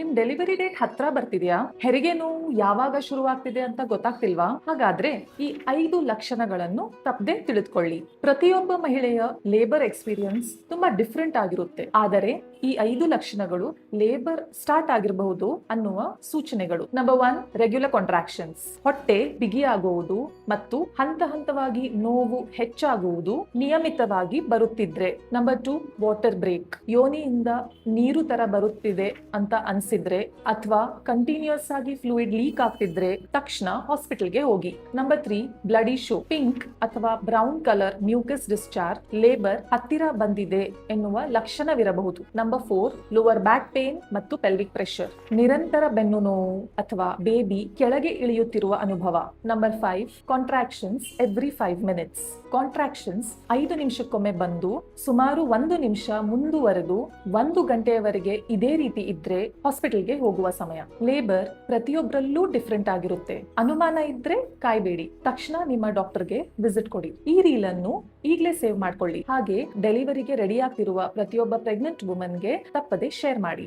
ನಿಮ್ delivery date ಹತ್ರ ಬರ್ತಿದ್ಯಾ? ಹೆರಿಗೆ ನೋವು ಯಾವಾಗ ಶುರುವಾಗ್ತಿದೆ ಅಂತ ಗೊತ್ತಾಗ್ತಿಲ್ವಾ? ಹಾಗಾದ್ರೆ ಈ 5 ಲಕ್ಷಣಗಳನ್ನು ತಪ್ಪದೆ ತಿಳಿದುಕೊಳ್ಳಿ. ಪ್ರತಿಯೊಬ್ಬ ಮಹಿಳೆಯ ಲೇಬರ್ ಎಕ್ಸ್ಪೀರಿಯನ್ಸ್ ತುಂಬಾ ಡಿಫ್ರೆಂಟ್ ಆಗಿರುತ್ತೆ. ಆದರೆ ಈ 5 ಲಕ್ಷಣಗಳು ಲೇಬರ್ ಸ್ಟಾರ್ಟ್ ಆಗಿರಬಹುದು ಅನ್ನುವ ಸೂಚನೆಗಳು. Number 1, regular contractions. ಹೊಟ್ಟೆ ಬಿಗಿಯಾಗುವುದು ಮತ್ತು ಹಂತ ಹಂತವಾಗಿ ನೋವು ಹೆಚ್ಚಾಗುವುದು ನಿಯಮಿತವಾಗಿ ಬರುತ್ತಿದ್ರೆ. Number 2, water break. ಯೋನಿಯಿಂದ ನೀರು ತರ ಬರುತ್ತಿದೆ ಅಂತ ಅನ್ಸಿದ್ರೆ ಅಥವಾ ಕಂಟಿನ್ಯೂಸ್ ಆಗಿ ಫ್ಲೂಯಿಡ್ ಲೀಕ್ ಆಗ್ತಿದ್ರೆ ತಕ್ಷಣ ಹಾಸ್ಪಿಟಲ್ಗೆ ಹೋಗಿ. Number 3, bloody show. ಪಿಂಕ್ ಅಥವಾ brown colour mucus discharge labour ಹತ್ತಿರ ಬಂದಿದೆ ಎನ್ನುವ ಲಕ್ಷಣವಿರಬಹುದು. ನಂಬರ್ 4, ಲೋವರ್ ಬ್ಯಾಕ್ ಪೇನ್ ಮತ್ತು ಪೆಲ್ವಿಕ್ ಪ್ರೆಷರ್. ನಿರಂತರ ಬೆನ್ನು ನೋವು ಅಥವಾ ಬೇಬಿ ಕೆಳಗೆ ಇಳಿಯುತ್ತಿರುವ ಅನುಭವ. Number 5, contractions every 5 minutes. Contractions 5 ನಿಮಿಷಕ್ಕೊಮ್ಮೆ ಬಂದು ಸುಮಾರು 1 ನಿಮಿಷ ಮುಂದುವರೆದು 1 ಗಂಟೆಯವರೆಗೆ ಇದೇ ರೀತಿ ಇದ್ರೆ ಹಾಸ್ಪಿಟಲ್ಗೆ ಹೋಗುವ ಸಮಯ. ಲೇಬರ್ ಪ್ರತಿಯೊಬ್ಬರಲ್ಲೂ ಡಿಫ್ರೆಂಟ್ ಆಗಿರುತ್ತೆ. ಅನುಮಾನ ಇದ್ರೆ ಕಾಯ್ಬೇಡಿ, ತಕ್ಷಣ ನಿಮ್ಮ ಡಾಕ್ಟರ್ಗೆ ವಿಸಿಟ್ ಕೊಡಿ. ಈ ರೀಲ್ ಅನ್ನು ಈಗಲೇ ಸೇವ್ ಮಾಡ್ಕೊಳ್ಳಿ. ಹಾಗೆ ಡೆಲಿವರಿಗೆ ರೆಡಿ ಆಗ್ತಿರುವ ಪ್ರತಿಯೊಬ್ಬ ಪ್ರೆಗ್ನೆಂಟ್ ವುಮನ್ಗೆ ತಪ್ಪದೆ ಶೇರ್ ಮಾಡಿ.